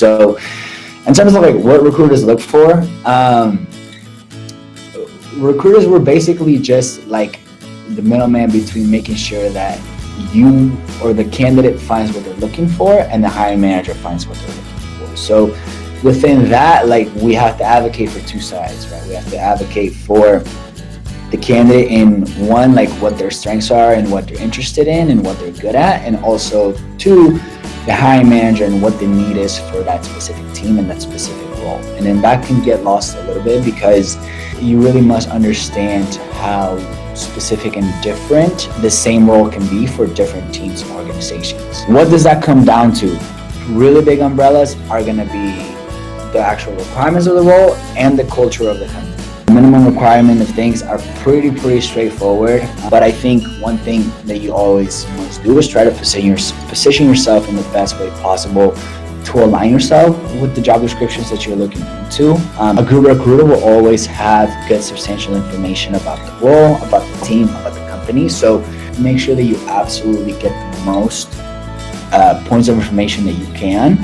So in terms of like what recruiters look for, recruiters were basically just like the middleman between making sure that you or the candidate finds what they're looking for and the hiring manager finds what they're looking for. So within that, like, we have to advocate for two sides, right? We have to advocate for the candidate in one, like what their strengths are and what they're interested in and what they're good at, and also two, the hiring manager and what the need is for that specific team and that specific role. And then that can get lost a little bit because you really must understand how specific and different the same role can be for different teams and organizations. What does that come down to? Really big umbrellas are going to be the actual requirements of the role and the culture of the company. The minimum requirement of things are pretty straightforward, but I think one thing that you always must do is try to position yourself in the best way possible to align yourself with the job descriptions that you're looking into. A good recruiter will always have good substantial information about the role, about the team, about the company. So make sure that you absolutely get the most points of information that you can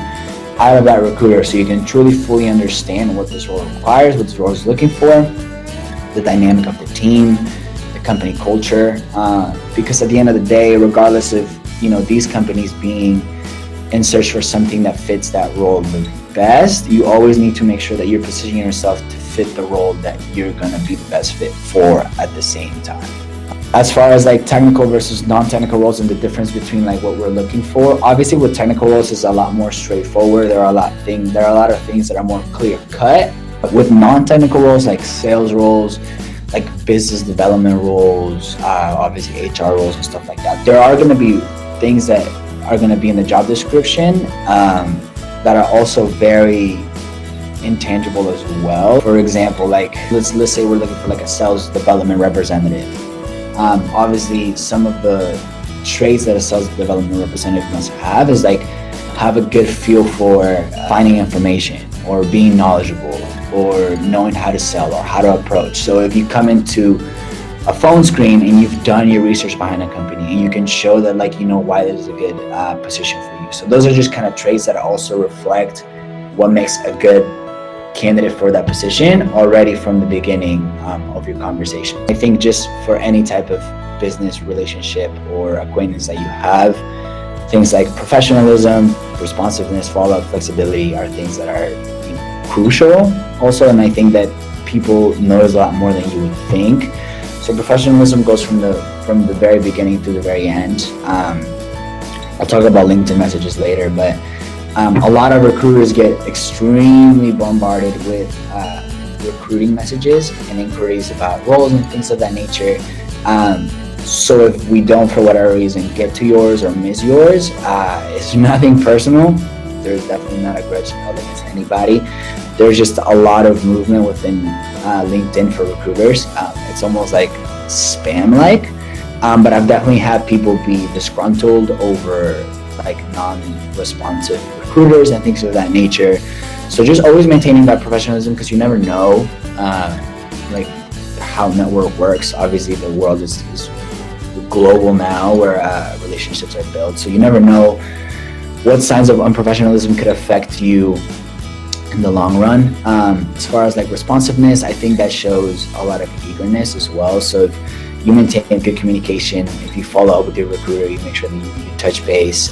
out of that recruiter so you can truly fully understand what this role requires, what this role is looking for, the dynamic of the team, the company culture. Because at the end of the day, regardless of these companies being in search for something that fits that role the best, you always need to make sure that you're positioning yourself to fit the role that you're going to be the best fit for at the same time. As far as like technical versus non-technical roles and the difference between like what we're looking for, obviously with technical roles is a lot more straightforward. There are a lot of things that are more clear cut. But with non-technical roles like sales roles, like business development roles, obviously HR roles and stuff like that, there are going to be things that are going to be in the job description that are also very intangible as well. For example, like let's say we're looking for like a sales development representative. Obviously, some of the traits that a sales development representative must have is like have a good feel for finding information or being knowledgeable or knowing how to sell or how to approach. So if you come into a phone screen and you've done your research behind a company and you can show that like why this is a good position for you. So those are just kind of traits that also reflect what makes a good candidate for that position already from the beginning of your conversation. I think just for any type of business relationship or acquaintance that you have, things like professionalism, responsiveness, follow-up, flexibility are things that are crucial also, and I think that people notice a lot more than you would think. So professionalism goes from the very beginning to the very end. I'll talk about LinkedIn messages later, but a lot of recruiters get extremely bombarded with recruiting messages and inquiries about roles and things of that nature. So if we don't, for whatever reason, get to yours or miss yours, it's nothing personal. There's definitely not a grudge held against anybody. There's just a lot of movement within LinkedIn for recruiters. It's almost like spam-like, but I've definitely had people be disgruntled over like non-responsive recruiters and things of that nature. So just always maintaining that professionalism, because you never know like how network works. Obviously the world is global now where relationships are built, so you never know what signs of unprofessionalism could affect you in the long run. As far as like responsiveness, I think that shows a lot of eagerness as well. So if you maintain good communication, if you follow up with your recruiter, you make sure that you touch base.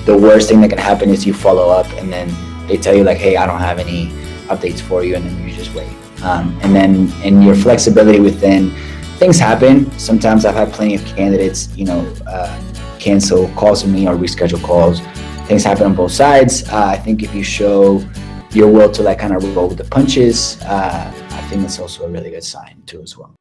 The worst thing that can happen is you follow up and then they tell you like, hey, I don't have any updates for you, and then you just wait. And then in your flexibility within, things happen. Sometimes I've had plenty of candidates, cancel calls with me or reschedule calls. Things happen on both sides. I think if you show your will to like kind of roll with the punches, I think that's also a really good sign too as well.